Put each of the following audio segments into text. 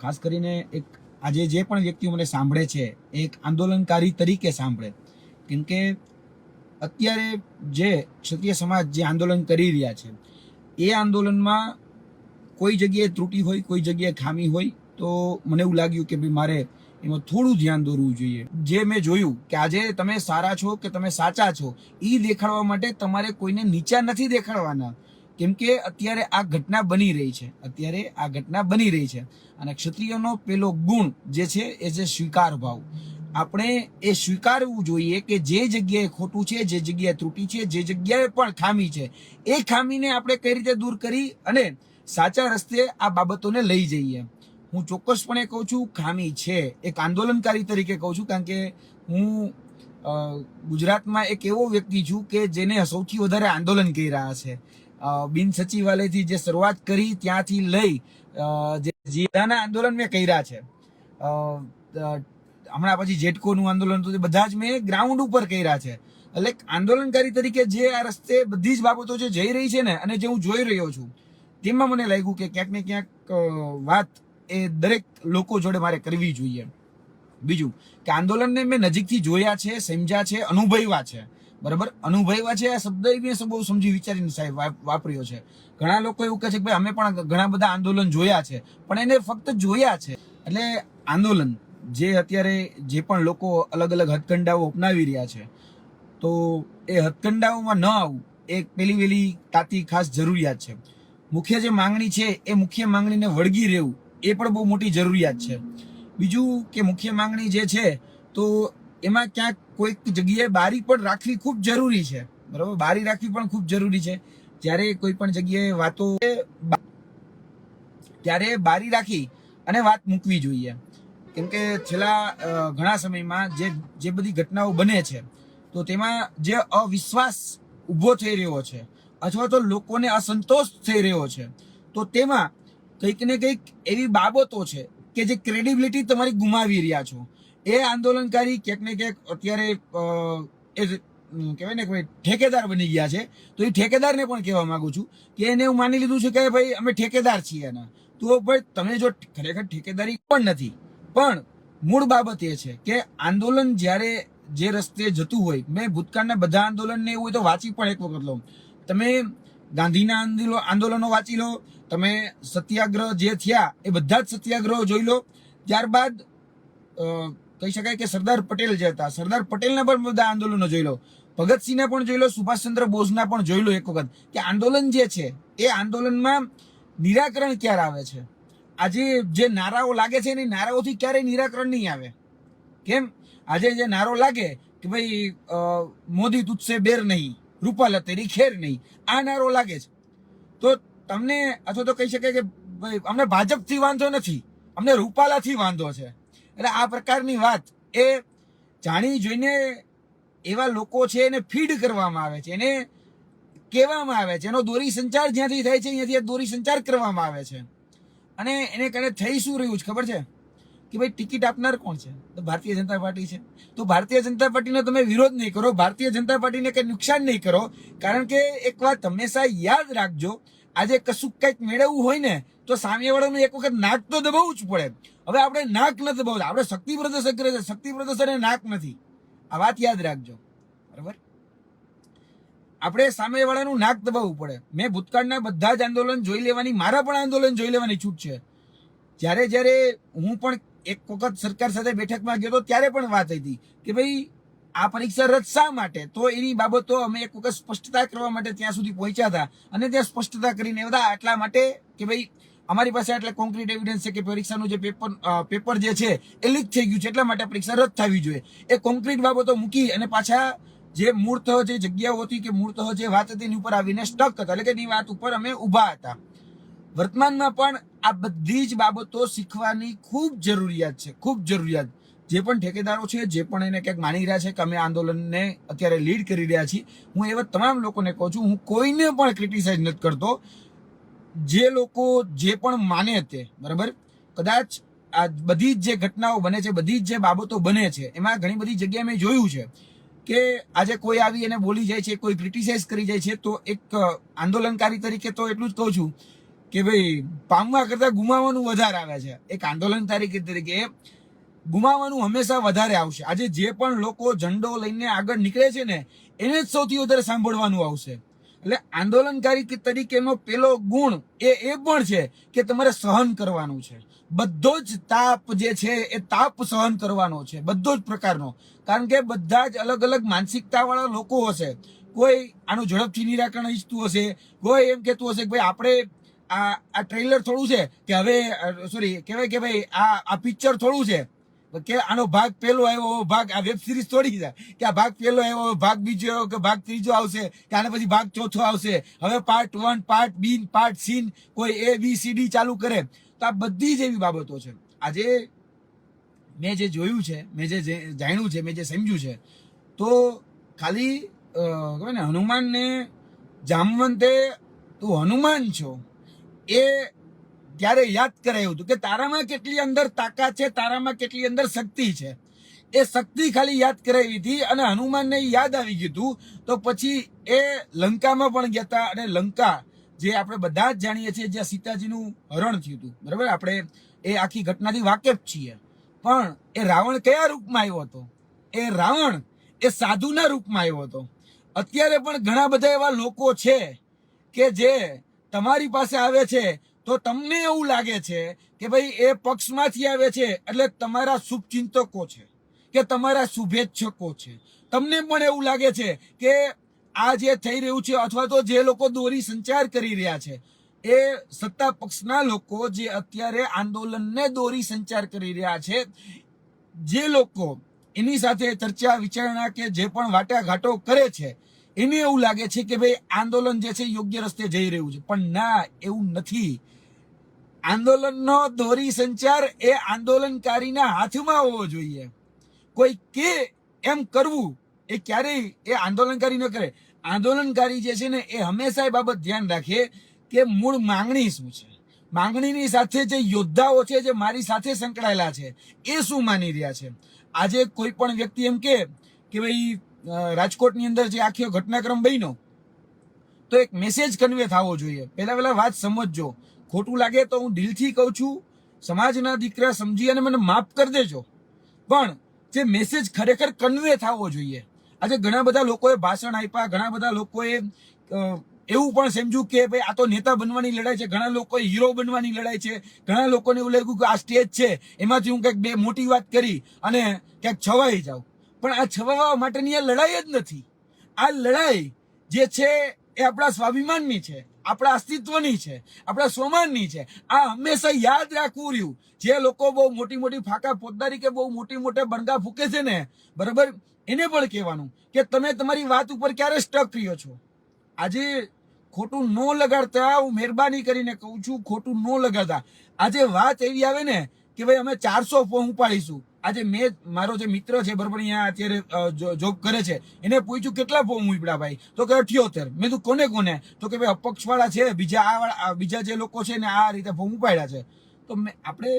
ખાસ કરીને એક આજે જે પણ વ્યક્તિઓ મને સાંભળે છે એક આંદોલનકારી તરીકે સાંભળે, કેમ કે અત્યારે જે ક્ષત્રિય સમાજ જે આંદોલન કરી રહ્યા છે એ આંદોલનમાં કોઈ જગ્યાએ ત્રુટિ હોય, કોઈ જગ્યાએ ખામી હોય, તો મને એવું લાગ્યું કે ભાઈ મારે એમાં થોડું ધ્યાન દોરવું જોઈએ. જે મેં જોયું કે આજે તમે સારા છો કે તમે સાચા છો એ દેખાડવા માટે તમારે કોઈને નીચા નથી દેખાડવાના, કેમ કે અત્યારે આ ઘટના બની રહી છે અને ક્ષત્રિયનો પેલો ગુણ જે છે એ છે સ્વીકાર ભાવ. આપણે એ સ્વીકારવું જોઈએ કે જે જગ્યાએ ખોટું છે, જે જગ્યાએ ત્રુટિ છે, જે જગ્યાએ પણ ખામી છે એ ખામીને આપણે કઈ રીતે દૂર કરી અને સાચા રસ્તે આ બાબતોને લઈ જઈએ. હું ચોક્કસપણે કહું છું ખામી છે, એક આંદોલનકારી તરીકે કહું છું, કારણ કે હું ગુજરાતમાં એક એવો વ્યક્તિ છું કે જેને સૌથી વધારે આંદોલન કરી રહ્યા છે. બિન સચિવાલયથી જે શરૂઆત કરી ત્યાંથી લઈ જે જિલ્લાના આંદોલન મેં કર્યા છે, હમણાં પછી જેટકોનું આંદોલન હતું, બધા જ મેં ગ્રાઉન્ડ ઉપર કર્યા છે. એટલે આંદોલનકારી તરીકે જે આ રસ્તે બધી જ બાબતો જે જઈ રહી છે ને અને જે હું જોઈ રહ્યો છું તેમાં મને લાગ્યું કે ક્યાંક ને ક્યાંક વાત એ દરેક લોકો જોડે મારે કરવી જોઈએ. બીજું કે આંદોલનને મેં નજીકથી જોયા છે, સમજ્યા છે, અનુભવ્યા છે. બરાબર, અનુભવ્યા છે આ શબ્દ મેં બહુ સમજી વિચારીને સાહેબ વાપર્યો છે. ઘણા લોકો એવું કહે છે કે ભાઈ અમે પણ ઘણા બધા આંદોલન જોયા છે, પણ એને ફક્ત જોયા છે. એટલે આંદોલન જે અત્યારે જે પણ લોકો અલગ અલગ હથકંડાઓ અપનાવી રહ્યા છે, તો એ હથકંડાઓમાં ન આવવું એ પેલી વેલી તાતી ખાસ જરૂરિયાત છે. મુખ્ય જે માંગણી છે એ મુખ્ય માંગણીને વળગી રહેવું એ પણ બહુ મોટી જરૂરિયાત છે. બીજું કે મુખ્ય માંગણી જે છે તો એમાં ક્યાંક કોઈક જગ્યાએ બારી પણ રાખવી ખૂબ જરૂરી છે. બરાબર, બારી રાખવી પણ ખૂબ જરૂરી છે. જ્યારે કોઈ પણ જગ્યાએ વાતો ત્યારે બારી રાખી અને વાત મૂકવી જોઈએ, કેમ કે છેલ્લા ઘણા સમયમાં જે બધી ઘટનાઓ બને છે તો તેમાં જે અવિશ્વાસ ઊભો થઈ રહ્યો છે અથવા તો લોકોને અસંતોષ થઈ રહ્યો છે, તો તેમાં કંઈક ને કંઈક એવી બાબતો છે કે જે ક્રેડિબિલિટી તમારી ગુમાવી રહ્યા છો. એ આંદોલનકારી ક્યાંક ને ક્યાંક અત્યારે એ કહેવાય ને કે ભાઈ ઠેકેદાર બની ગયા છે. તો એ ઠેકેદારને પણ કહેવા માંગુ છું કે એને એવું માની લીધું છે કે ભાઈ અમે ઠેકેદાર છીએ એના. તો ભાઈ તમે જો ખરેખર ઠેકેદારી પણ નથી, પણ મૂળ બાબત એ છે કે આંદોલન જ્યારે જે રસ્તે જતું હોય, મેં ભૂતકાળના બધા આંદોલનને એવું હોય તો વાંચી પણ એક વખત લો. તમે ગાંધીના આંદોલનો વાંચી લો, તમે સત્યાગ્રહ જે થયા એ બધા જ સત્યાગ્રહો જોઈ લો. ત્યારબાદ કહી શકાય કે સરદાર પટેલ જે હતા, સરદાર પટેલના પણ બધા આંદોલનો જોઈ લો, ભગતસિંહના પણ જોઈ લો, સુભાષચંદ્ર બોઝના પણ જોઈ લો એક વખત, કે આંદોલન જે છે એ આંદોલનમાં નિરાકરણ ક્યારે આવે છે. આજે જે નારાઓ લાગે છે એ નારાઓથી ક્યારેય નિરાકરણ નહીં આવે. કેમ? આજે જે નારો લાગે કે ભાઈ મોદી તુજસે બેર નહીં, રૂપાલા તેરી ખેર નહીં, આ નારો લાગે છે તો તમને અથવા તો કહી શકાય કે ભાઈ અમને ભાજપથી વાંધો નથી, અમને રૂપાલાથી વાંધો છે. એટલે આ પ્રકારની વાત એ જાણી જોઈને એવા લોકો છે એને ફીડ કરવામાં આવે છે, એને કહેવામાં આવે છે, એનો દોરી સંચાર જ્યાંથી થાય છે ત્યાંથી દોરી સંચાર કરવામાં આવે છે. અને એને કારણે થઈ શું રહ્યું છે ખબર છે કે ભાઈ ટિકિટ આપનાર કોણ છે? તો ભારતીય જનતા પાર્ટી છે. તો ભારતીય જનતા પાર્ટીનો તમે વિરોધ નહીં કરો, ભારતીય જનતા પાર્ટીને કંઈ નુકસાન નહીં કરો, કારણ કે એક વાત હંમેશા યાદ રાખજો, આજે કશું કંઈક મેળવવું હોય ને તો સામેવાળાનું એક વખત નાક તો દબાવવું જ પડે. હવે આપણે નાક નથી દબાવતા, આપણે શક્તિ પ્રદર્શન કરે છે, શક્તિ પ્રદર્શન એ નાક નથી. આ વાત યાદ રાખજો, બરાબર? આપણે સામેવાળાનું નાક દબાવવું પડે. મેં ભૂતકાળના બધા જ આંદોલન જોઈ લેવાની, મારા પણ આંદોલન જોઈ લેવાની છૂટ છે. જ્યારે હું પણ એક વખત સરકાર સાથે બેઠકમાં ગયો હતો ત્યારે પણ વાત હતી કે ભાઈ આ પરીક્ષા રદ શા માટે, તો એની બાબતો અમે એક વખત સ્પષ્ટતા કરવા માટે ત્યાં સુધી પહોંચ્યા હતા અને ત્યાં સ્પષ્ટતા કરીને બધા આટલા માટે કે ભાઈ અમારી પાસે આટલા કોન્ક્રીટ એવિડન્સ છે કે પરીક્ષાનું જે પેપર જે છે એ લીક થઈ ગયું છે, એટલા માટે પરીક્ષા રદ થવી જોઈએ. એ કોન્ક્રીટ બાબતો મૂકી અને પાછા જે મૂળતઃ જે જગ્યાઓ હતી કે મૂળતઃ જે વાત હતી એની ઉપર આવીને સ્ટક હતા, એટલે કે એની વાત ઉપર અમે ઊભા હતા. વર્તમાનમાં પણ આ બધી જ બાબતો શીખવાની ખૂબ જરૂરિયાત છે, ખૂબ જરૂરિયાત. જે પણ ઠેકેદારો છે, જે પણ એને ક્યાંક માની રહ્યા છે કે અમે આંદોલનને અત્યારે લીડ કરી રહ્યા છીએ, હું એવા તમામ લોકોને કહું છું, હું કોઈને પણ ક્રિટિસાઇઝ નથી કરતો. જે લોકો જે પણ માને તે, બરાબર, કદાચ આ બધી જ જે ઘટનાઓ બને છે, બધી જ જે બાબતો બને છે, એમાં ઘણી બધી જગ્યાએ મેં જોયું છે કે આજે કોઈ આવી એને બોલી જાય છે, કોઈ ક્રિટિસાઇઝ કરી જાય છે, તો એક આંદોલનકારી તરીકે તો એટલું જ કહું છું કે ભાઈ પામવા કરતા ગુમાવવાનું વધારે આવે છે. એક આંદોલનકારી તરીકે ગુમાવવાનું હંમેશા વધારે આવશે. આજે જે પણ લોકો ઝંડો લઈને આગળ નીકળે છે ને એને જ સૌથી વધારે સાંભળવાનું આવશે. એટલે આંદોલનકારી તરીકેનો પેલો ગુણ એ પણ છે કે તમારે સહન કરવાનું છે. બધો જ તાપ જે છે એ તાપ સહન કરવાનો છે, બધો જ પ્રકારનો. કારણ કે બધા જ અલગ અલગ માનસિકતા વાળા લોકો હશે. કોઈ આનું ઝડપથી નિરાકરણ ઈચ્છતું હશે, કોઈ એમ કહેતું હશે કે ભાઈ આપણે આ ટ્રેલર થોડું છે કે હવે સોરી કહેવાય કે ભાઈ આ પિક્ચર થોડું છે કે આનો ભાગ પહેલો આવ્યો, ભાગ આ વેબ સિરીઝ થોડી છે કે આ ભાગ પહેલો આવ્યો, ભાગ બીજો આવ્યો કે ભાગ ત્રીજો આવશે કે આને પછી ભાગ ચોથો આવશે. હવે part 1, part B, part C, કોઈ ABCD ચાલુ કરે. તો આ બધી જ એવી બાબતો છે. આજે મેં જે જોયું છે, મેં જે જાણ્યું છે, મેં જે સમજ્યું છે, તો ખાલી કહેવાય ને હનુમાનને જામવંતે તું હનુમાન છો એ ત્યારે યાદ કરાયું હતું કે તારામાં કેટલી અંદર તાકાત છે, તારામાં કેટલી અંદર શક્તિ છે. એ શક્તિ ખાલી યાદ કરાવી હતી અને હનુમાનને યાદ આવી ગયું હતું. તો પછી એ લંકામાં પણ ગયા હતા અને લંકા જે આપણે બધા જ જાણીએ છીએ જ્યાં સીતાજીનું હરણ થયું હતું, બરાબર, આપણે એ આખી ઘટનાથી વાકેફ છીએ. પણ એ રાવણ કયા રૂપમાં આવ્યો હતો? એ રાવણ એ સાધુના રૂપમાં આવ્યો હતો. અત્યારે પણ ઘણા બધા એવા લોકો છે કે જે તમારી પાસે આવે છે તો તમને એવું લાગે છે કે ભાઈ એ પક્ષમાંથી આવે છે એટલે તમારા શુભચિંતકો છે કે તમારા શુભેચ્છકો છે. તમને પણ એવું લાગે છે કે આ જે થઈ રહ્યું છે અથવા તો જે લોકો દોરી સંચાર કરી રહ્યા છે એ સત્તા પક્ષના લોકો જે અત્યારે આંદોલનને દોરી સંચાર કરી રહ્યા છે, જે લોકો એની સાથે ચર્ચા વિચારણા કે જે પણ વાટાઘાટો કરે છે એને એવું લાગે છે કે ભાઈ આંદોલન જે છે યોગ્ય રસ્તે જઈ રહ્યું છે. પણ ના, એવું નથી. આંદોલનનો દોરી સંચાર એ આંદોલનકારીના હાથમાં હોવો જોઈએ. કોઈ કે એમ કરવું એ ક્યારેય એ આંદોલનકારી ન કરે. આંદોલનકારી જે છે ને એ હંમેશા એ બાબત ધ્યાન રાખે કે મૂળ માંગણી શું છે, માંગણીની સાથે જે યોદ્ધાઓ છે જે મારી સાથે સંકળાયેલા છે એ શું માની રહ્યા છે. આજે કોઈ પણ વ્યક્તિ એમ કે ભાઈ રાજકોટની અંદર જે આખો ઘટનાક્રમ બન્યો તો એક મેસેજ કન્વે થવો જોઈએ. પહેલા વાત સમજજો. ખોટું લાગે તો હું દિલથી કહું છું, સમાજના દીકરા સમજી અને મને માફ કરી દેજો, પણ જે મેસેજ ખરેખર કન્વે થવો જોઈએ. આજે ઘણા બધા લોકોએ ભાષણ આપ્યા, ઘણા બધા લોકોએ એવું પણ સમજ્યું કે ભાઈ આ તો નેતા બનવાની લડાઈ છે, ઘણા લોકોએ હીરો બનવાની લડાઈ છે, ઘણા લોકોને એવું લાગ્યું કે આ સ્ટેજ છે એમાંથી હું કંઈક બે મોટી વાત કરી અને ક્યાંક છવાઈ જાઉં. પણ આ છવાવા માટેની આ લડાઈ જ નથી. આ લડાઈ જે છે એ આપણા સ્વાભિમાનની છે, આપણા અસ્તિત્વની છે, આપણા સ્વમાનની છે. આ હંમેશા યાદ રાખવું રહ્યું. જે લોકો બહુ મોટી મોટી ફાકા પોતદારી કે બહુ મોટા બણગા ફૂકે છે ને, બરાબર, એને પણ કહેવાનું કે તમે તમારી વાત ઉપર ક્યારે સ્ટક રહ્યો છો. આજે ખોટું ન લગાડતા, હું મહેરબાની કરીને કહું છું, ખોટું ન લગાડતા. આજે વાત એવી આવે ને કે ભાઈ અમે 400 ફોર્મ ઉપાડીશું. આજે મેં મારો જે મિત્ર છે બરાબર અહીંયા અત્યારે જોબ કરે છે એને પૂછ્યું કેટલા ફોર્મ ઉપડ્યા ભાઈ, તો કે 78. મેં તું કોને? તો કે ભાઈ અપક્ષ વાળા છે, બીજા જે લોકો છે ને આ રીતે ફોર્મ ઉપાડ્યા છે. તો આપણે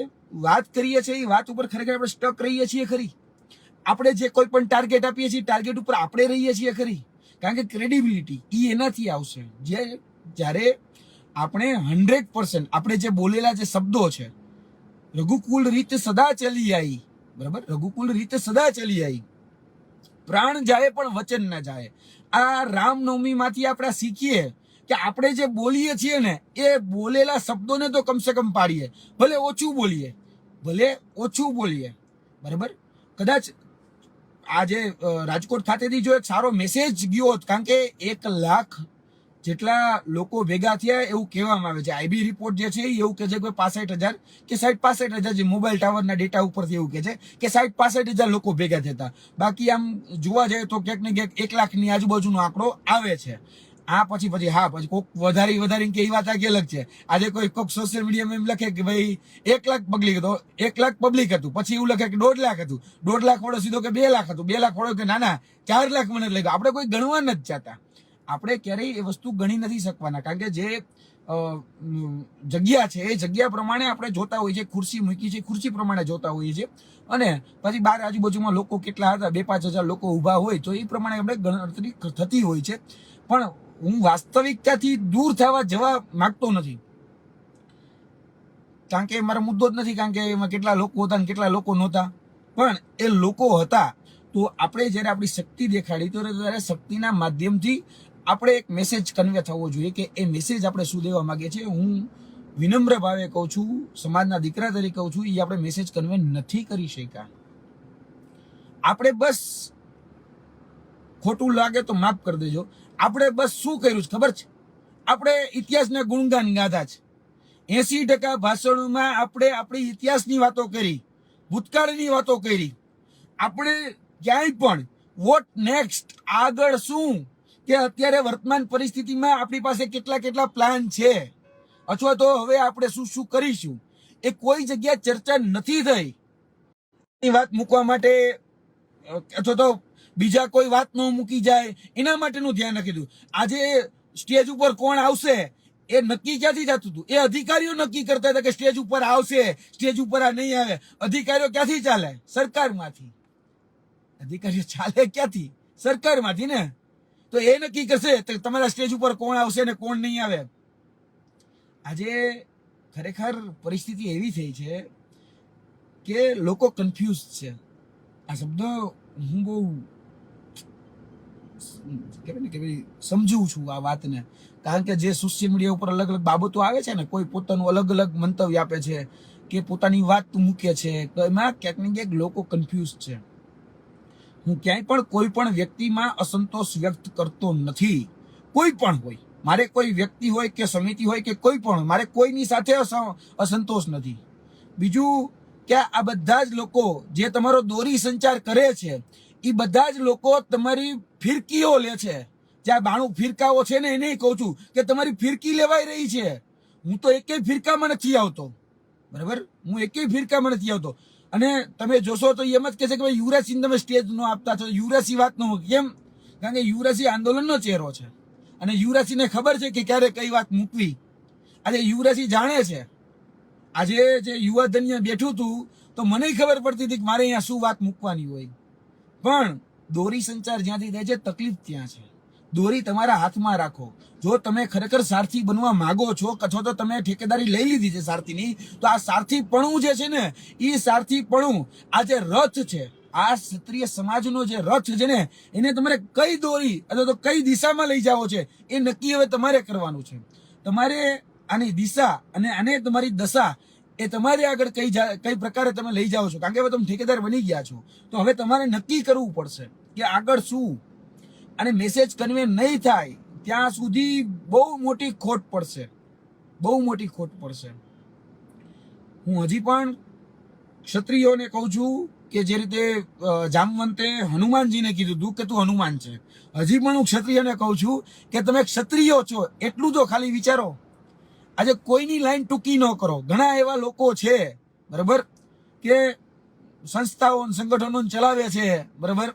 વાત કરીએ છીએ એ વાત ઉપર ખરેખર આપણે સ્ટક રહીએ છીએ ખરી? આપણે જે કોઈ પણ ટાર્ગેટ આપીએ છીએ ટાર્ગેટ ઉપર આપણે રહીએ છીએ ખરી? કારણ કે ક્રેડિબિલિટી એ એનાથી આવશે જ્યારે આપણે 100% આપણે જે બોલેલા જે શબ્દો છે, રઘુકુલ રીત સદા ચલી આવી, બરાબર, રઘુકુલ રીત સદા ચલી આવી, પ્રાણ જાય પણ વચન ના જાય. આ રામનવમી માંથી આપણે શીખીએ કે આપણે જે બોલીએ છીએ ને એ બોલેલા શબ્દોને તો કમસે કમ પાડીએ, ભલે ઓછું બોલીએ, બરાબર. કદાચ આજે રાજકોટ ખાતેથી જો એક સારો મેસેજ ગયો હોત, કારણ કે 1 લાખ જેટલા લોકો ભેગા થયા એવું કહેવામાં આવે છે. IB રિપોર્ટ જે છે એવું કે છે કે 65,000 કે 65,000 જે મોબાઈલ ટાવરના ડેટા ઉપરથી એવું કે છે કે 65,000 લોકો ભેગા થતા. બાકી આમ જોવા જાય તો ક્યાંક ને ક્યાંક 1 લાખની આજુબાજુનો આંકડો આવે છે. આ પછી કોઈક વધારી કે એ વાત આખી અલગ છે. આજે કોઈક સોશિયલ મીડિયામાં એમ લખે કે ભાઈ 1 લાખ પબ્લિક હતો, 1 લાખ પબ્લિક હતું, પછી એવું લખે કે 1.5 લાખ હતું, 1.5 લાખ વાળો સીધો કે 2 લાખ હતું, 2 લાખ વાળો કે ના 4 લાખ મને લાગ્યું. આપણે કોઈ ગણવા નથી ચાહતા. આપણે ક્યારેય એ વસ્તુ ગણી નથી શકવાના, કારણ કે જે જગ્યા છે એ જગ્યા પ્રમાણે આપણે જોતા હોઈએ છીએ. ખુરશી મૂકી છે, ખુરશી પ્રમાણે જોતા હોઈએ છીએ. અને પછી બહાર આજુબાજુમાં લોકો કેટલા હતા, 2-5 હજાર લોકો ઊભા હોય તો એ પ્રમાણે આપણે ગણતરી થતી હોય છે. પણ હું વાસ્તવિકતાથી દૂર જવા માંગતો નથી. કારણ કે મારો મુદ્દો જ નથી, કારણ કે એમાં કેટલા લોકો હતા ને કેટલા લોકો નહોતા, પણ એ લોકો હતા. તો આપણે જ્યારે આપણી શક્તિ દેખાડી તો ત્યારે શક્તિના માધ્યમથી આપણે એક મેસેજ કન્વે થવો જોઈએ કે એ મેસેજ આપણે શું દેવા માંગીએ છીએ. હું વિનમ્ર ભાવે કહું છું, સમાજના દીકરા તરીકે કહું છું, એ આપણે મેસેજ કન્વે નથી કરી શક્યા. આપણે બસ, ખોટું લાગે તો માફ કરી દેજો, આપણે બસ શું કર્યું છે ખબર છે? આપણે ઇતિહાસના ગુણગાન ગાધા છે. 80% ભાષણોમાં આપણે આપણી ઇતિહાસની વાતો કરી, ભૂતકાળની વાતો કરી. આપણે ક્યાંય પણ વોટ નેક્સ્ટ, આગળ શું, કે અત્યારે વર્તમાન પરિસ્થિતિમાં આપણી પાસે કેટલા પ્લાન છે, અથવા તો હવે આપણે શું કરીશું, એ કોઈ જગ્યાએ ચર્ચા નથી થઈ. એ વાત મૂકવા માટે અથવા તો બીજા કોઈ વાત ન મૂકી જાય એના માટેનું ધ્યાન રાખી દીધું. આજે સ્ટેજ ઉપર કોણ આવશે એ નક્કી ક્યાંથી થતું હતું? એ અધિકારીઓ નક્કી કરતા હતા કે સ્ટેજ ઉપર આવશે, સ્ટેજ ઉપર આ નહીં આવે. અધિકારીઓ ક્યાંથી ચાલે? સરકારમાંથી. અધિકારીઓ ચાલે ક્યાંથી? સરકારમાંથી ને. તો એ નક્કી કરશે તમારા સ્ટેજ ઉપર કોણ આવશે ને કોણ નહીં આવે. આજે ખરેખર પરિસ્થિતિ એવી થઈ છે કે લોકો કન્ફ્યુઝ છે. આ શબ્દ હું બહુ કહેવાય ને કે ભાઈ સમજું છું આ વાતને, કારણ કે જે સોશિયલ મીડિયા ઉપર અલગ અલગ બાબતો આવે છે ને, કોઈ પોતાનું અલગ અલગ મંતવ્ય આપે છે કે પોતાની વાત મૂકે છે, તો એમાં ક્યાંક ને ક્યાંક લોકો કન્ફ્યુઝ છે. હું ક્યાંય પણ કોઈ પણ વ્યક્તિમાં અસંતોષ વ્યક્ત કરતો નથી. કોઈ પણ હોય, મારે કોઈ વ્યક્તિ હોય કે સમિતિ હોય કે કોઈ પણ, મારે કોઈની સાથે અસંતોષ નથી. બીજું કે આ બધા જ લોકો જે તમારો દોરી સંચાર કરે છે, એ બધા જ લોકો તમારી ફિરકીઓ લે છે. જ્યાં 92 ફિરકાઓ છે ને, એને કહું છું કે તમારી ફિરકી લેવાઈ રહી છે. હું તો એકેય ફિરકામાં નથી આવતો, બરાબર? હું એકેય ફિરકામાં નથી આવતો. અને તમે જોશો તો એમ જ કહેશે કે ભાઈ યુવરાજસિંહ તમે સ્ટેજ નો આપતા છો. યુવરાજસિંહ વાત નો કેમ? કારણ કે યુવરાજસિંહ આંદોલનનો ચહેરો છે અને યુવરાજસિંહને ખબર છે કે ક્યારે કઈ વાત મૂકવી. આજે યુવરાજસિંહ જાણે છે. આજે જે યુવા ધન્ય બેઠું હતું તો મને ખબર પડતી હતી કે મારે અહીંયા શું વાત મૂકવાની હોય. પણ દોરી સંચાર જ્યાંથી થાય છે, તકલીફ ત્યાં છે. દોરી તમારા હાથમાં રાખો. જો તમે ખરેખર સારથી બનવા માંગો છો, અથવા તો તમે ઠેકેદારી લઈ લીધી છે સારથીની, તો આ સારથીપણું જે છે ને, એ સારથીપણું આ જે રથ છે, આ ક્ષત્રિય સમાજનો જે રથ છે ને, એને તમારે કઈ દોરી અથવા તો કઈ દિશામાં લઈ જાવો છે, એ નક્કી હવે તમારે કરવાનું છે. તમારે આની દિશા અને આને તમારી દશા એ તમારે આગળ કઈ પ્રકારે તમે લઈ જાઓ છો. કારણ કે હવે તમે ઠેકેદાર બની ગયા છો, તો હવે તમારે નક્કી કરવું પડશે કે આગળ શું. અને મેસેજ કન્વે નહીં થાય ત્યાં સુધી બહુ મોટી ખોટ પડશે, બહુ મોટી ખોટ પડશે. હું હજી પણ ક્ષત્રિયોને કહું છું કે જે રીતે જામવંતે હનુમાનજીને કીધું હતું કે તું હનુમાન છે, હજી પણ હું ક્ષત્રિયને કહું છું કે તમે ક્ષત્રિયો છો એટલું તો ખાલી વિચારો. આજે કોઈની લાઈન ટૂંકી ન કરો. ઘણા એવા લોકો છે, બરાબર, કે સંસ્થાઓ સંગઠનો ચલાવે છે, બરાબર,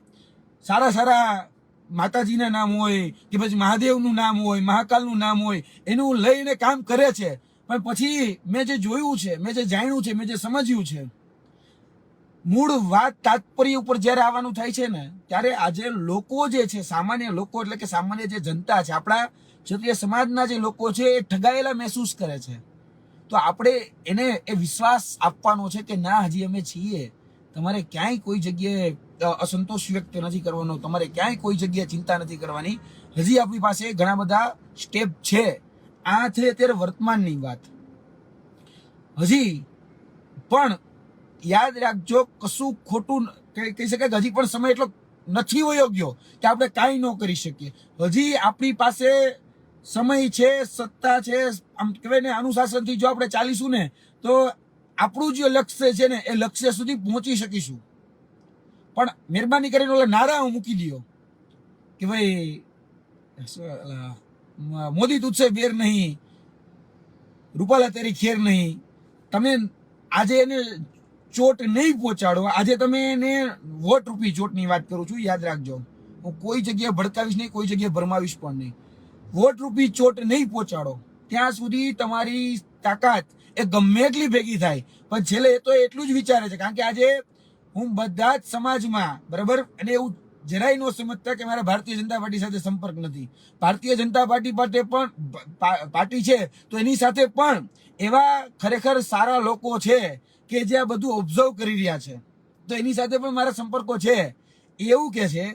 સારા માતાજીના નામ હોય કે પછી મહાદેવનું નામ હોય, મહાકાલનું નામ હોય, એનું લઈને કામ કરે છે. પણ પછી મેં જે જોયું છે, મેં જે જાણ્યું છે, મેં જે સમજ્યું છે, મૂળ વાત તાત્પર્ય ઉપર જ્યારે આવવાનું થાય છે ને, ત્યારે આજે લોકો જે છે, સામાન્ય લોકો એટલે કે સામાન્ય જે જનતા છે, આપણા ક્ષત્રિય સમાજના જે લોકો છે, એ ઠગાયેલા મહેસૂસ કરે છે. તો આપણે એને એ વિશ્વાસ આપવાનો છે કે ના, હજી અમે છીએ. તમારે ક્યાંય કોઈ જગ્યાએ અસંતોષ વ્યક્ત નથી કરવાનો, તમારે ક્યાંય કોઈ જગ્યાએ ચિંતા નથી કરવાની. હજી આપણી પાસે ઘણા બધા સ્ટેપ છે. આ છે અત્યારે વર્તમાનની વાત. હજી પણ યાદ રાખજો, કશું ખોટું કહી શકાય કે હજી પણ સમય એટલો નથી વયો ગયો કે આપણે કાંઈ ન કરી શકીએ. હજી આપણી પાસે સમય છે, સત્તા છે. આમ કહેવાય ને, અનુશાસનથી જો આપણે ચાલીશું ને, તો આપણું જે લક્ષ્ય છે ને, એ લક્ષ્ય સુધી પહોંચી શકીશું. પણ મહેરબાની કરીને ઓલા નારા મૂકી દો કે ભાઈ મોદી તુજસે બેર નહીં, રૂપાલા તેરી ખેર નહીં. તમે આજે એને ચોટ નહીં પહોંચાડો. આજે તમે એને વોટ રૂપી ચોટની વાત કરું છું, યાદ રાખજો. હું કોઈ જગ્યાએ ભડકાવીશ નહીં, કોઈ જગ્યાએ ભરમાવીશ પણ નહીં. વોટ રૂપી ચોટ નહીં પહોંચાડો ત્યાં સુધી તમારી તાકાત એ ગમે એટલી ભેગી થાય, પણ છેલ્લે એ તો એટલું જ વિચારે છે. કારણ કે આજે હું બધા જ સમાજમાં, બરાબર, અને એવું જરાય ન સમજતા કે મારા ભારતીય જનતા પાર્ટી સાથે સંપર્ક નથી. ભારતીય જનતા પાર્ટી પાસે પણ પાર્ટી છે તો એની સાથે પણ એવા ખરેખર સારા લોકો છે કે જે આ બધું ઓબ્ઝર્વ કરી રહ્યા છે, તો એની સાથે પણ મારા સંપર્કો છે. એવું કે છે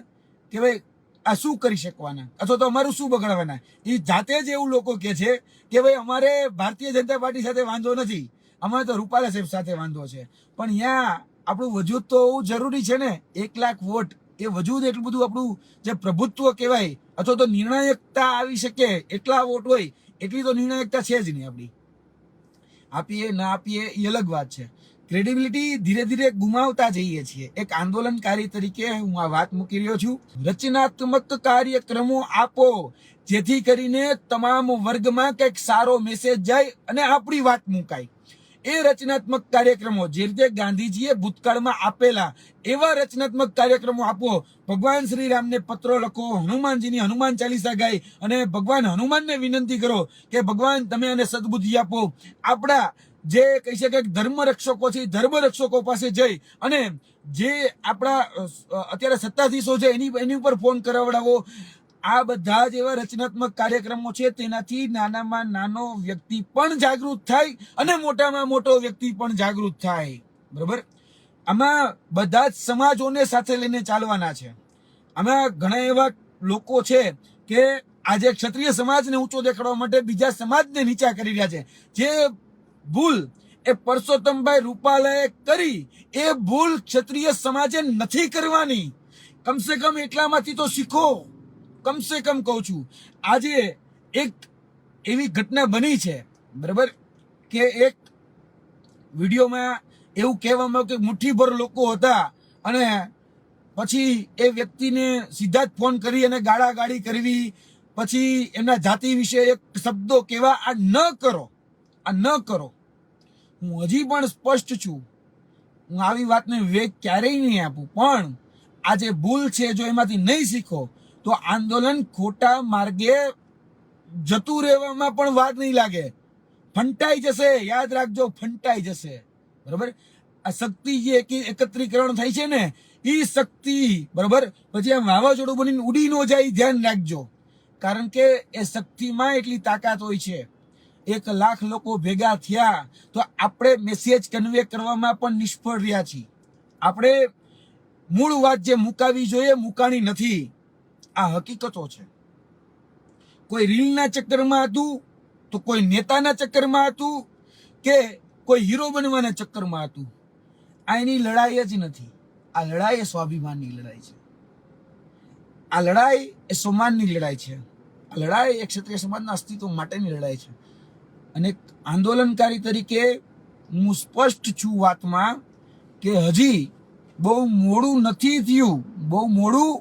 કે ભાઈ આ શું કરી શકવાના અથવા તો અમારું શું બગાડવાના. એ જાતે જ એવું લોકો કે છે કે ભાઈ અમારે ભારતીય જનતા પાર્ટી સાથે વાંધો નથી, અમારે તો રૂપાલા સાહેબ સાથે વાંધો છે. પણ અહીંયા આપણું વજૂદ તો હોવું જરૂરી છે ને. 1 લાખ વોટ એ વજૂદ એટલું બધું આપણું જે પ્રભુત્વ કહેવાય અથવા તો નિર્ણાયકતા આવી શકે એટલા વોટ હોય એટલી તો નિર્ણાયકતા છે જ નહીં આપણી. આપીએ ના આપીએ એ અલગ વાત છે. ક્રેડિબિલિટી ધીરે ધીરે ગુમાવતા જઈએ છીએ. એક આંદોલનકારી તરીકે હું આ વાત મૂકી રહ્યો છું. રચનાત્મક કાર્યક્રમો આપો જેથી કરીને તમામ વર્ગમાં કંઈક સારો મેસેજ જાય અને આપણી વાત મુકાય. એ રચનાત્મક કાર્યક્રમો જે રીતે ગાંધીજીએ ભૂતકાળમાં આપેલા એવા રચનાત્મક કાર્યક્રમો આપો. ભગવાન શ્રી રામને પત્રો લખો, હનુમાનજીની હનુમાન ચાલીસા ગાય અને ભગવાન હનુમાનને વિનંતી કરો કે ભગવાન તમે એને સદબુદ્ધિ આપો. આપણા જે કહી શકાય ધર્મ રક્ષકો છે ધર્મ રક્ષકો પાસે જઈ અને જે આપણા અત્યારે સત્તાધીશો છે એની ઉપર ફોન કરાવડાવો. આ બધા જ એવા રચનાત્મક કાર્યક્રમો છે તેનાથી નાનામાં નાનો વ્યક્તિ પણ જાગૃત થાય અને મોટામાં મોટો વ્યક્તિ પણ જાગૃત થાય. બરોબર, આમાં બધા જ સમાજોને સાથે લઈને ચાલવાના છે. આમાં ઘણા એવા લોકો છે કે આજે ક્ષત્રિય સમાજને ઊંચો દેખાડવા માટે બીજા સમાજને નીચા કરી રહ્યા છે. જે ભૂલ એ પરસોત્તમભાઈ રૂપાલાએ કરી એ ભૂલ ક્ષત્રિય સમાજે નથી કરવાની. કમસે કમ એટલામાંથી તો શીખો. કમસે કમ કહું છું, આજે એક એવી ઘટના બની છે, બરાબર, કે એક વિડીયોમાં એવું કહેવામાં આવ્યું કે મુઠ્ઠીભર લોકો હતા અને પછી એ વ્યક્તિને સીધા જ ફોન કરી અને ગાળાગાળી કરવી, પછી એમના જાતિ વિશે એક શબ્દો કહેવા. આ ન કરો, આ ન કરો. હું હજી પણ સ્પષ્ટ છું, હું આવી વાતને વેગ ક્યારેય નહીં આપું. પણ આ જે ભૂલ છે જો એમાંથી નહીં શીખો તો આંદોલન ખોટા માર્ગે જતું રહેવામાં પણ વાર નહીં લાગે. ફંટાઈ જશે, યાદ રાખજો, ફંટાઈ જશે. બરોબર, આ શક્તિ જે એકત્રીકરણ થાય છે ને એ શક્તિ, બરોબર, પછી આમ વાવાઝોડું બનીને ઉડી ન જાય, ધ્યાન રાખજો. કારણ કે એ શક્તિમાં એટલી તાકાત હોય છે. 1 લાખ લોકો ભેગા થયા તો આપણે મેસેજ કન્વે કરવામાં પણ નિષ્ફળ રહ્યા છીએ. આપણે મૂળ વાત જે મુકાવી જોઈએ મુકાણી નથી. આ હકીકતો છે. કોઈ રીલના ચક્કરમાં હતું તો કોઈ નેતાના ચક્કરમાં હતું કે કોઈ હીરો બનવાના ચક્કરમાં હતું. આ એની લડાઈ જ નથી. આ લડાઈ એ સ્વાભિમાનની લડાઈ છે. આ લડાઈ એ સમાનની લડાઈ છે. આ લડાઈ એક ક્ષત્રિય સમાજના અસ્તિત્વ માટેની લડાઈ છે. અને આંદોલનકારી તરીકે હું સ્પષ્ટ છું વાતમાં કે હજી બહુ મોડું નથી થયું. બહુ મોડું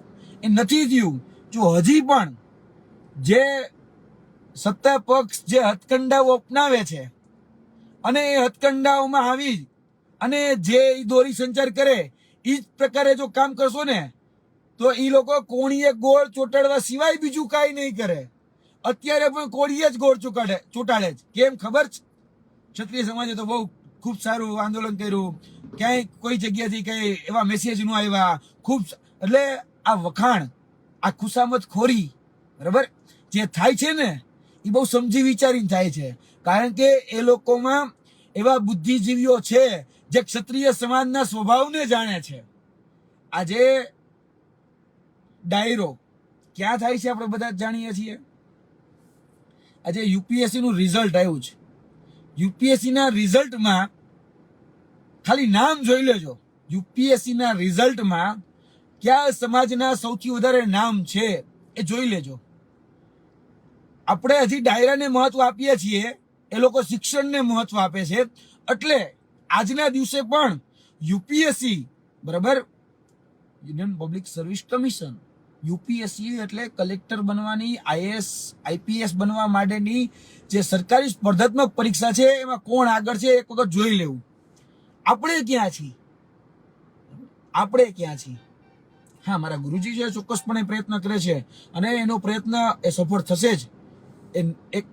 એ નથી થયું. જો હજી પણ જે સત્તા પક્ષ જે હથકંડાઓ અપનાવે છે અને એ હથકંડાઓમાં આવી અને જે દોરી સંચાર કરે એ જ પ્રકારે જો કામ કરશો ને તો એ લોકો કોણીએ ગોળ ચોટાડવા સિવાય બીજું કાંઈ નહીં કરે. અત્યારે પણ કોળીએ જ ગોળ ચોટાડે જ. કેમ ખબર છે? ક્ષત્રિય સમાજે તો બહુ ખૂબ સારું આંદોલન કર્યું, ક્યાંય કોઈ જગ્યાથી કઈ એવા મેસેજ ન આવ્યા. ખૂબ એટલે આ વખાણ, આ ખુશામત ખોરી, બરાબર, જે થાય છે ને એ બહુ સમજી વિચારીને થાય છે. કારણ કે એ લોકોમાં એવા બુદ્ધિજીવીઓ છે જે ક્ષત્રિય સમાજના સ્વભાવને જાણે છે. આજે ડાયરો ક્યાં થાય છે આપણે બધા જાણીએ છીએ. આજે યુપીએસસી નું રિઝલ્ટ આવ્યું છે. યુપીએસસી ના રિઝલ્ટમાં ખાલી નામ જોઈ લેજો. યુપીએસસી ના રિઝલ્ટમાં કયા સમાજના સૌથી વધારે નામ છે એ જોઈ લેજો. આપણે હજી ડાયરાને મહત્વ આપીએ છીએ, એ લોકો શિક્ષણને મહત્વ આપે છે. એટલે આજના દિવસે પણ યુપીએસસી, બરાબર, union public service commission, UPSC એટલે કલેક્ટર બનવાની, આઈએએસ આઈપીએસ બનવા માટેની જે સરકારી સ્પર્ધાત્મક પરીક્ષા છે એમાં કોણ આગળ છે એક વખત જોઈ લેવું. આપણે ક્યાં છીએ? આપણે ક્યાં છીએ? હા, મારા ગુરુજી છે ચોક્કસપણે પ્રયત્ન કરે છે અને એનો પ્રયત્ન એ સફળ થશે જ.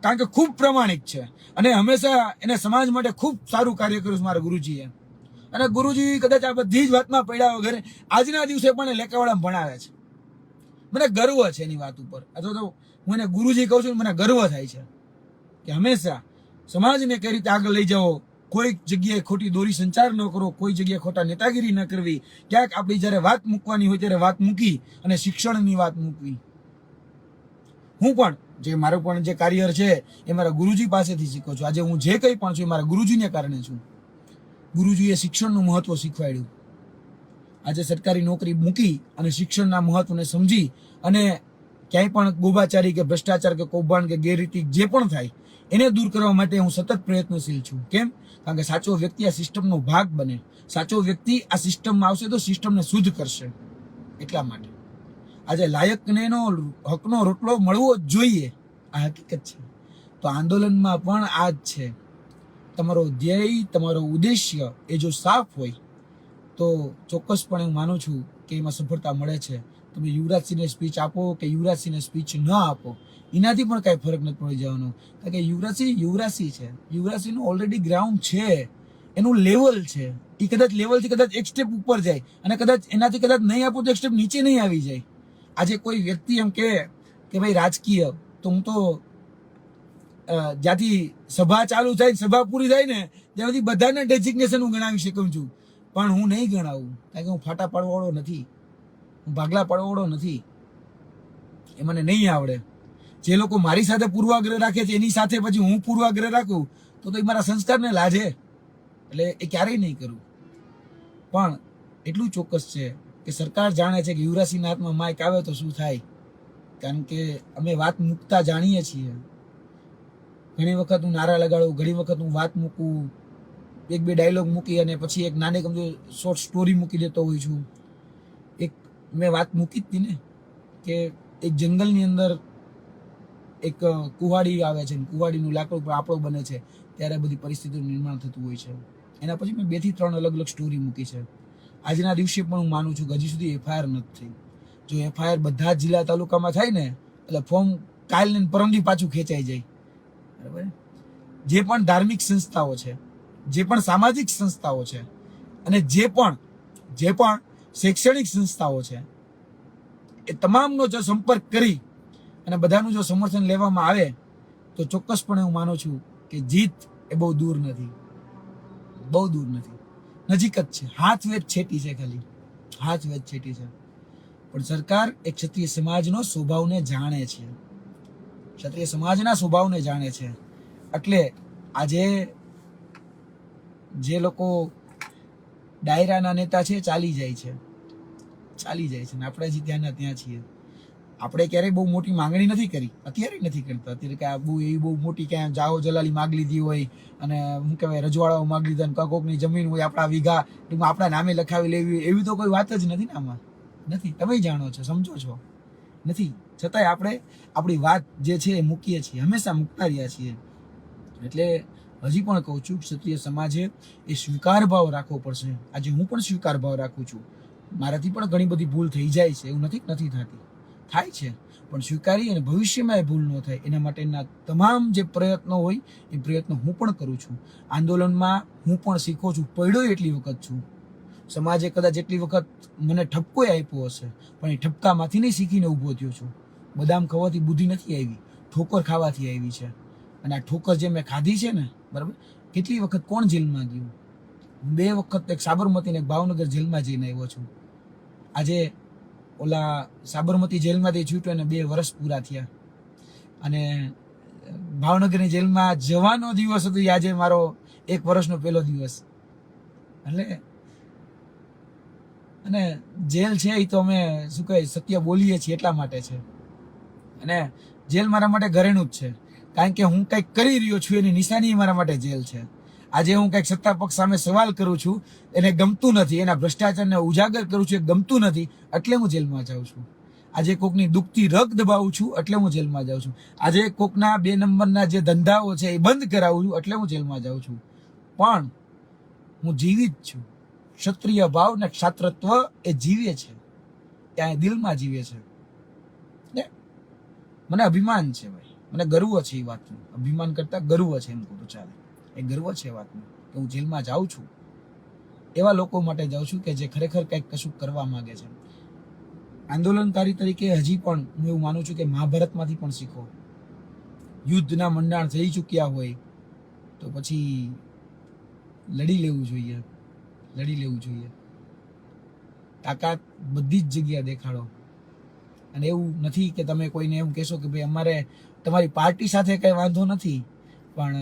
કારણ કે ખૂબ પ્રમાણિક છે અને હંમેશા એને સમાજ માટે ખૂબ સારું કાર્ય કર્યું છે મારા ગુરુજીએ. અને ગુરુજી કદાચ આ બધી જ વાતમાં પડ્યા વગર આજના દિવસે પણ લેખાવાળામાં ભણાવે છે. મને ગર્વ છે એની વાત ઉપર, અથવા તો હું એને ગુરુજી કહું છું, મને ગર્વ થાય છે કે હંમેશા સમાજને કઈ રીતે આગળ લઈ જાઓ, કોઈ જગ્યાએ ખોટી દોરી સંચાર ન કરો, કોઈ જગ્યાએ ખોટા નેતાગીરી ન કરવી, ક્યાંક આપણી જ્યારે વાત મૂકવાની હોય ત્યારે વાત મૂકી અને શિક્ષણની વાત મૂકવી. હું પણ જે મારું પણ જે કાર્ય છે એ મારા ગુરુજી પાસેથી શીખું છું. આજે હું જે કંઈ પણ છું એ મારા ગુરુજીને કારણે છું. ગુરુજીએ શિક્ષણનું મહત્વ શીખવાડ્યું. આજે સરકારી નોકરી મૂકી અને શિક્ષણના મહત્વને સમજી અને ક્યાંય પણ ગોબાચારી કે ભ્રષ્ટાચાર કે કૌભાંડ કે ગેરરીતિ જે પણ થાય એને દૂર કરવા માટે હું સતત પ્રયત્નશીલ છું. કેમ? કારણ કે સાચો વ્યક્તિ આ સિસ્ટમનો ભાગ બને, સાચો વ્યક્તિ આ સિસ્ટમમાં આવશે તો સિસ્ટમને શુદ્ધ કરશે. એટલા માટે આજે લાયકને એનો હકનો રોટલો મળવો જ જોઈએ, આ હકીકત છે. તો આંદોલનમાં પણ આ જ છે. તમારો ધ્યેય, તમારો ઉદ્દેશ્ય એ જો સાફ હોય તો ચોક્કસપણે હું માનું છું કે એમાં સફળતા મળે છે. તમે યુવરાજસિંહને સ્પીચ આપો કે યુવરાજસિંહને સ્પીચ ન આપો, એનાથી પણ કાંઈ ફરક નથી પડી જવાનો. કારણ કે યુવરાજસિંહ છે, યુવરાજસિંહનું ઓલરેડી ગ્રાઉન્ડ છે, એનું લેવલ છે. એ કદાચ લેવલથી કદાચ એક સ્ટેપ ઉપર જાય અને કદાચ એનાથી કદાચ નહીં આપો તો એક સ્ટેપ નીચે નહીં આવી જાય. આજે કોઈ વ્યક્તિ એમ કે ભાઈ રાજકીય, તો હું તો જ્યાંથી સભા ચાલુ થાય, સભા પૂરી થાય ને ત્યાંથી બધાને ડેઝિગ્નેશન હું ગણાવી શકું છું, પણ હું નહીં ગણાવું. કારણ કે હું ફાટા પાડવાવાળો નથી, હું ભાગલા પાડવાવાળો નથી, એ મને નહીં આવડે. જે લોકો મારી સાથે પૂર્વાગ્રહ રાખે છે એની સાથે પછી હું પૂર્વાગ્રહ રાખું તો એ મારા સંસ્કારને લાજે, એટલે એ ક્યારેય નહીં કરું. પણ એટલું ચોક્કસ છે કે સરકાર જાણે છે કે યુવરાજસિંહના હાથમાં માઇક આવે તો શું થાય. કારણ કે અમે વાત મૂકતા જાણીએ છીએ. ઘણી વખત હું નારા લગાડું, ઘણી વખત હું વાત મૂકું, એક બે ડાયલોગ મૂકી અને પછી એક નાની ગમતી શોર્ટ સ્ટોરી મૂકી દેતો હોઉં છું. એક મેં વાત મૂકી જ હતી ને કે એક જંગલની અંદર એક કુહાડી આવે છે, કુહાડીનું લાકડું પણ આપણો બને છે, ત્યારે બધી પરિસ્થિતિનું નિર્માણ થતું હોય છે. એના પછી મેં 2 થી 3 અલગ અલગ સ્ટોરી મૂકી છે. આજના દિવસે પણ હું માનું છું કે હજી સુધી FIR નથી થઈ. જો FIR બધા જ જિલ્લા તાલુકામાં થાય ને એટલે ફોર્મ કાલ ને પરમદી પાછું ખેંચાઈ જાય. બરાબર? જે પણ ધાર્મિક સંસ્થાઓ છે, જે પણ સામાજિક સંસ્થાઓ છે અને જે પણ શૈક્ષણિક સંસ્થાઓ છે, એ તમામનો જો સંપર્ક કરી અને બધાનું જો સમર્થન લેવામાં આવે તો ચોક્કસપણે હું માનું છું કે જીત એ બહુ દૂર નથી, બહુ દૂર નથી, નજીક જ છે. હાથ વેચ છેટી છે, ખાલી હાથ વેચ છેટી છે. પણ સરકાર એક ક્ષત્રિય સમાજનો સ્વભાવને જાણે છે, ક્ષત્રિય સમાજના સ્વભાવને જાણે છે. એટલે આજે જે લોકો ડાયરાના નેતા છે ચાલી જાય છે ને આપણે હજી ત્યાંના ત્યાં છીએ. આપણે ક્યારેય બહુ મોટી માંગણી નથી કરી, અત્યારે નથી કરતા. અત્યારે કે આ બહુ મોટી ક્યાં જાઓ જલાલી માગ લીધી હોય અને શું કહેવાય રજવાડાઓ માગ લીધા અને કોકની જમીન હોય આપણા વીઘા આપણા નામે લખાવી લેવી, એવી તો કોઈ વાત જ નથી ને આમાં. નથી, તમે જાણો છો, સમજો છો, નથી. છતાંય આપણે આપણી વાત જે છે એ મૂકીએ છીએ, હંમેશા મૂકતા રહ્યા છીએ. એટલે હજી પણ કહું છું ક્ષત્રિય સમાજે એ સ્વીકાર ભાવ રાખવો પડશે. આજે હું પણ સ્વીકાર ભાવ રાખું છું. મારાથી પણ ઘણી બધી ભૂલ થઈ જાય છે, એવું નથી થતી, થાય છે. પણ સ્વીકારી અને ભવિષ્યમાં એ ભૂલ ન થાય એના માટેના તમામ જે પ્રયત્નો હોય એ પ્રયત્નો હું પણ કરું છું. આંદોલનમાં હું પણ શીખું છું, પડ્યો એટલી વખત છું. સમાજે કદાચ એટલી વખત મને ઠપકો આપ્યો હશે, પણ એ ઠપકામાંથી નહીં શીખીને ઊભો થયો છું. બદામ ખાવાથી બુદ્ધિ નથી આવી, ઠોકર ખાવાથી આવી છે. અને આ ઠોકર જે મેં ખાધી છે ને, બરાબર, કેટલી વખત કોણ જેલમાં ગયું? 2 વખત એક સાબરમતી ને એક ભાવનગર જેલમાં જઈને આવ્યો છું. આજે ઓલા સાબરમતી જેલમાંથી છૂટ્યો અને 2 વર્ષ પૂરા થયા અને ભાવનગરની જેલમાં જવાનો દિવસ હતો આજે મારો 1 વર્ષનો પહેલો દિવસ. એટલે અને જેલ છે એ તો અમે શું કહે સત્ય બોલીએ છીએ એટલા માટે છે. અને જેલ મારા માટે ઘરેણું જ છે, કારણ કે હું કંઈક કરી રહ્યો છું એની નિશાની મારા માટે જેલ છે. આજે હું કંઈક સત્તા પક્ષ સામે સવાલ કરું છું, એને ગમતું નથી, એના ભ્રષ્ટાચારને ઉજાગર કરું છું, એ ગમતું નથી, એટલે હું જેલમાં જાઉં છું. આજે કોકની દુખતી રગ દબાવું છું એટલે હું જેલમાં જાઉં છું. આજે કોકના 2 નંબરના જે ધંધાઓ છે એ બંધ કરાવું છું એટલે હું જેલમાં જાઉં છું. પણ હું જીવિત છું. ક્ષત્રિય ભાવ ને ક્ષાત્રત્વ એ જીવે છે, ત્યાં દિલમાં જીવે છે. મને અભિમાન છે ભાઈ, મને ગર્વ છે એ વાતનું. અભિમાન કરતા ગર્વ છે એમ કહું તો ચાલે. એ ગર્વ છે એ વાતનું કે હું જેલમાં જાઉં છું, એવા લોકો માટે જાઉં છું કે જે ખરેખર કંઈક કશું કરવા માંગે છે. આંદોલનકારી તરીકે હજી પણ હું એવું માનું છું કે મહાભારતમાંથી પણ શીખો. યુદ્ધના મંડાણ થઈ ચૂક્યા હોય તો પછી લડી લેવું જોઈએ. તાકાત બધી જ જગ્યાએ દેખાડો. અને એવું નથી કે તમે કોઈને એવું કહેશો કે ભાઈ અમારે તમારી પાર્ટી સાથે કઈ વાંધો નથી, પણ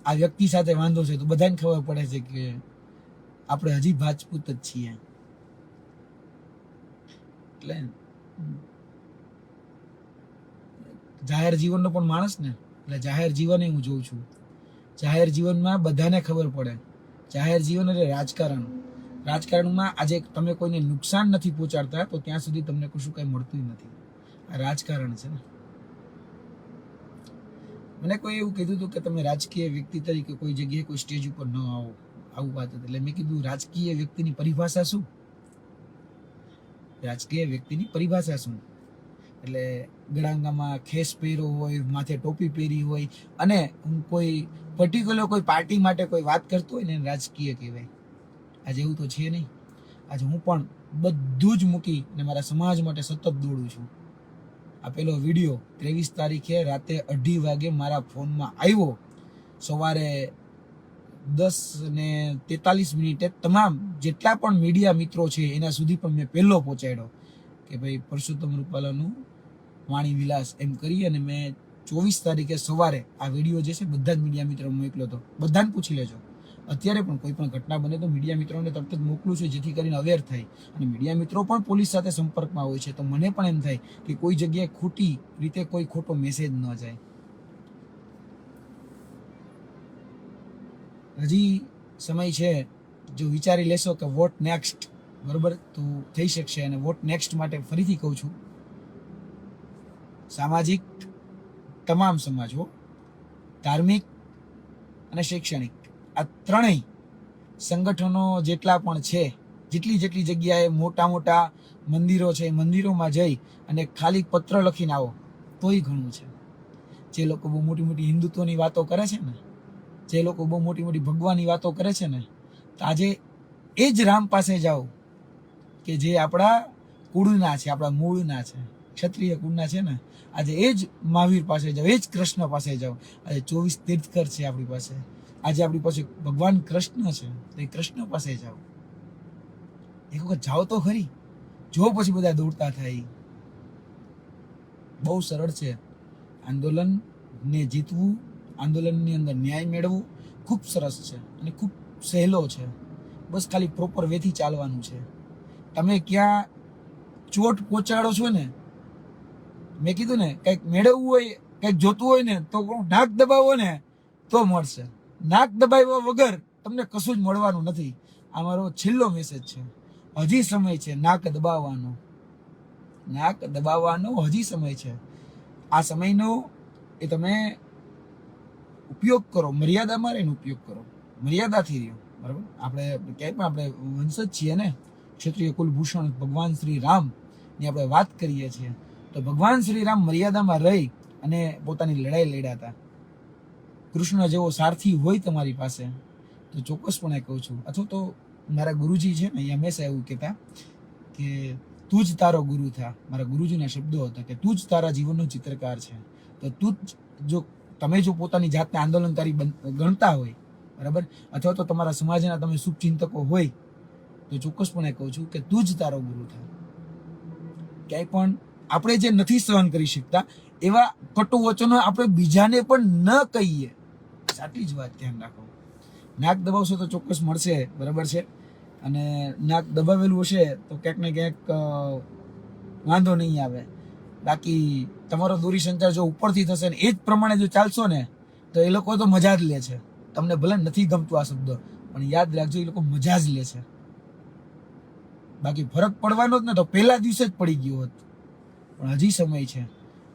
આ વ્યક્તિ સાથે વાંધો છે, તો બધાને ખબર પડે છે કે આપણે હજી રાજપૂત જ છીએ. એટલે જાહેર જીવનનો પણ માણસ ને, એટલે જાહેર જીવન હું જોઉં છું. જાહેર જીવનમાં બધાને ખબર પડે. જાહેર જીવન એટલે રાજકારણમાં આજે તમે કોઈને નુકસાન નથી પહોંચાડતા તો ત્યાં સુધી તમને કશું કઈ મળતું નથી. આ રાજકારણ છે ને. મને કોઈ એવું કીધું હતું કે તમે રાજકીય વ્યક્તિ તરીકે કોઈ જગ્યાએ કોઈ સ્ટેજ ઉપર ન આવો, આવું વાત હતી. એટલે મેં કીધું રાજકીય વ્યક્તિની પરિભાષા શું? રાજકીય વ્યક્તિની પરિભાષા શું? એટલે ગળાંગામાં ખેસ પહેર્યો હોય, માથે ટોપી પહેરી હોય અને હું કોઈ પર્ટિક્યુલર કોઈ પાર્ટી માટે કોઈ વાત કરતો હોય ને રાજકીય કહેવાય. આજે એવું તો છે નહીં. આજે હું પણ બધું જ મૂકી અને મારા સમાજ માટે સતત દોડું છું. આ પેલો વિડીયો 23 તારીખે રાતે 2:30 વાગે મારા ફોનમાં આવ્યો. સવારે 10:43 તમામ જેટલા પણ મીડિયા મિત્રો છે એના સુધી પણ મેં પહેલો પહોંચાડ્યો કે ભાઈ પરસોત્તમ રૂપાલાનું વાણી વિલાસ એમ કરી, અને મેં 24 તારીખે સવારે આ વિડીયો જે છે બધા જ મીડિયા મિત્રોને મોકલ્યો હતો. બધાને પૂછી લેજો. અત્યારે પણ કોઈ પણ ઘટના બને તો મીડિયા મિત્રોને તરત જ મોકલું છું, જેથી કરીને અવેર થાય. અને મીડિયા મિત્રો પણ પોલીસ સાથે સંપર્કમાં હોય છે, તો મને પણ એમ થાય કે કોઈ જગ્યાએ ખોટી રીતે કોઈ ખોટો મેસેજ ન જાય. હજી સમય છે. જો વિચારી લેશો કે વોટ નેક્સ્ટ, બરોબર, તો થઈ શકશે. અને વોટ નેક્સ્ટ માટે ફરીથી કહું છું, સામાજિક તમામ સમાજો, ધાર્મિક અને શૈક્ષણિક, આ ત્રણેય સંગઠનો જેટલા પણ છે, જેટલી જગ્યાએ મોટા મંદિરો છે, મંદિરોમાં જઈ અને ખાલી પત્ર લખીને આવો તોય ઘણું છે. જે લોકો બહુ મોટી હિન્દુત્વની વાતો કરે છે ને, જે લોકો બહુ મોટી ભગવાનની વાતો કરે છે ને, તો આજે એ જ રામ પાસે જાઓ કે જે આપણા કુળના છે, આપણા મૂળના છે, ક્ષત્રિય કુળના છે ને. આજે એ જ મહાવીર પાસે જાઓ, એ જ કૃષ્ણ પાસે જાઓ. આજે 24 તીર્થકર છે આપણી પાસે. આજે આપણી પાસે ભગવાન કૃષ્ણ છે, તો એ કૃષ્ણ પાસે જાઓ. એક વખત જાઓ તો ખરી, જો પછી બધા દોડતા થાય. બહુ સરળ છે આંદોલનને જીતવું, આંદોલનની અંદર ન્યાય મેળવવું ખૂબ સરસ છે અને ખૂબ સહેલો છે. બસ ખાલી પ્રોપર વેથી ચાલવાનું છે. તમે ક્યાં ચોટ પહોંચાડો છો ને, મેં કીધું ને, કંઈક મેળવવું હોય, કંઈક જોતું હોય ને, તો નાક દબાવો ને તો મળશે. નાક દબાવ્યા વગર તમને કશું જ મળવાનું નથી. આ મારો છેલ્લો મેસેજ છે. હજી સમય છે નાક દબાવવાનો હજી સમય છે. આ સમયનો એ તમે ઉપયોગ કરો, મર્યાદામાં રહીને ઉપયોગ કરો, મર્યાદાથી રહ્યો, બરાબર. આપણે ક્યાંય પણ આપણે વંશજ છીએ ને, ક્ષત્રિય કુલભૂષણ ભગવાન શ્રી રામની આપણે વાત કરીએ છીએ, તો ભગવાન શ્રી રામ મર્યાદામાં રહી અને પોતાની લડાઈ લડ્યા હતા. કૃષ્ણ જેવો સારથી હોય તમારી પાસે તો ચોક્કસપણે કહું છું. અથવા તો મારા ગુરુજી છે ને, એ હંમેશા એવું કહેતા કે તું જ તારો ગુરુ થા. મારા ગુરુજીના શબ્દો હતા કે તું જ તારા જીવનનો ચિત્રકાર છે. તો તું જ, જો તમે જો પોતાની જાતને આંદોલનકારી ગણતા હોય, બરાબર, અથવા તો તમારા સમાજના તમે શુભચિંતકો હોય, તો ચોક્કસપણે કહું છું કે તું જ તારો ગુરુ થા. ક્યાંય પણ આપણે જે નથી સહન કરી શકતા એવા કટુ વચનો આપણે બીજાને પણ ન કહીએ. સાચી જ વાત, ધ્યાન રાખો. નાક દબાવશો તો ચોક્કસ મળશે, બરાબર છે. અને નાક દબાવેલું હશે તો ક્યાંક ને ક્યાંક વાંધો નહીં આવે. બાકી તમારો દૂરી સંચાર જો ઉપરથી થશે ને એ જ પ્રમાણે જો ચાલશો ને, તો એ લોકો તો મજા જ લે છે. તમને ભલે નથી ગમતું આ શબ્દ, પણ યાદ રાખજો, એ લોકો મજા જ લે છે. બાકી ફરક પડવાનો જ ને તો પહેલા દિવસે જ પડી ગયો હોત. પણ હજી સમય છે.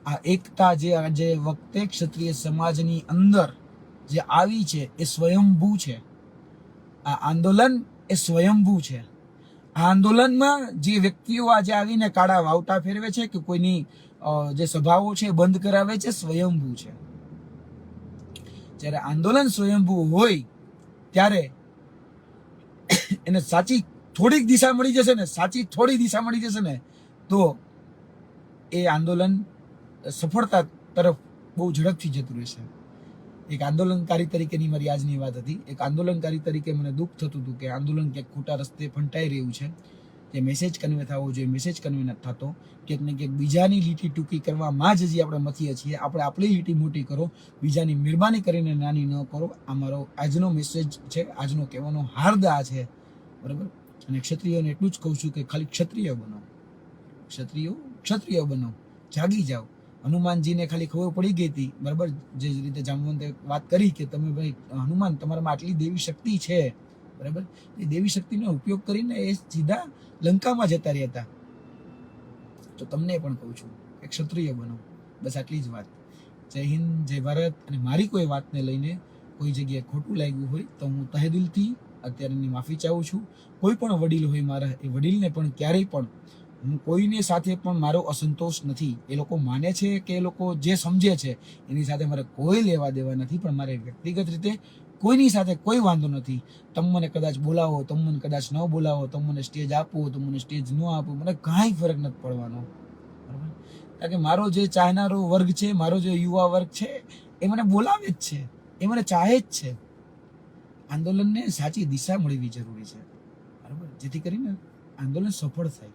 આ એકતા જે આજે વખતે ક્ષત્રિય સમાજની અંદર જે આવી છે એ સ્વયંભૂ છે. આ આંદોલન એ સ્વયંભૂ છે. આ આંદોલનમાં જે વ્યક્તિઓ આજે આવીને કાળા વાવટા ફેરવે છે કે કોઈની જે સભાઓ છે બંધ કરાવે છે, સ્વયંભૂ છે. જ્યારે આંદોલન સ્વયંભૂ હોય ત્યારે એને સાચી થોડીક દિશા મળી જશે ને, સાચી થોડી દિશા મળી જશે ને, તો એ આંદોલન સફળતા તરફ બહુ ઝડપથી જતું રહેશે. એક આંદોલનકારી તરીકેની મારી આજની વાત હતી. એક આંદોલનકારી તરીકે મને દુઃખ થતું હતું કે આંદોલન ક્યાંક ખોટા રસ્તે ફંટાઈ રહ્યું છે. જે મેસેજ કન્વે થવો જોઈએ મેસેજ કન્વે નથી થતો. ક્યાંક ને ક્યાંક બીજાની લીટી ટૂંકી કરવામાં જ હજી આપણે મથીએ છીએ. આપણે આપણી લીટી મોટી કરો, બીજાની મહેરબાની કરીને નાની ન કરો. આ મારો આજનો મેસેજ છે, આજનો કહેવાનો હાર્દ આ છે, બરાબર. અને ક્ષત્રિયોને એટલું જ કહું છું કે ખાલી ક્ષત્રિય બનો, ક્ષત્રિય બનો, જાગી જાઓ. હનુમાનજીને ખાલી ખબર પડી ગઈ હતી, બરાબર, જે રીતે જામવંતે વાત કરી કે તમે ભાઈ હનુમાન તમારામાં આટલી દેવી શક્તિ છે, બરાબર, એ દેવી શક્તિનો ઉપયોગ કરીને એ સીધા લંકામાં જતા રહ્યા હતા. તો તમને પણ કહું છું કે ક્ષત્રિય બનો. બસ આટલી જ વાત. જય હિન્દ, જય ભારત. અને મારી કોઈ વાતને લઈને કોઈ જગ્યાએ ખોટું લાગ્યું હોય તો હું તહેદિલથી અત્યારેની માફી ચાહું છું. કોઈ પણ વડીલ હોય મારા, એ વડીલને પણ ક્યારેય પણ હું કોઈની સાથે પણ મારો અસંતોષ નથી. એ લોકો માને છે કે એ લોકો જે સમજે છે એની સાથે મારે કોઈ લેવા દેવા નથી, પણ મારે વ્યક્તિગત રીતે કોઈની સાથે કોઈ વાંધો નથી. તમે મને કદાચ બોલાવો, તમે મને કદાચ ન બોલાવો, તમે મને સ્ટેજ આપો, તમે મને સ્ટેજ ન આપો, મને કાંઈ ફરક નથી પડવાનો, બરાબર. કારણ કે મારો જે ચાહનારો વર્ગ છે, મારો જે યુવા વર્ગ છે, એ મને બોલાવે જ છે, એ મને ચાહે જ છે. આંદોલનને સાચી દિશા મળવી જરૂરી છે, બરાબર, જેથી કરીને આંદોલન સફળ થાય.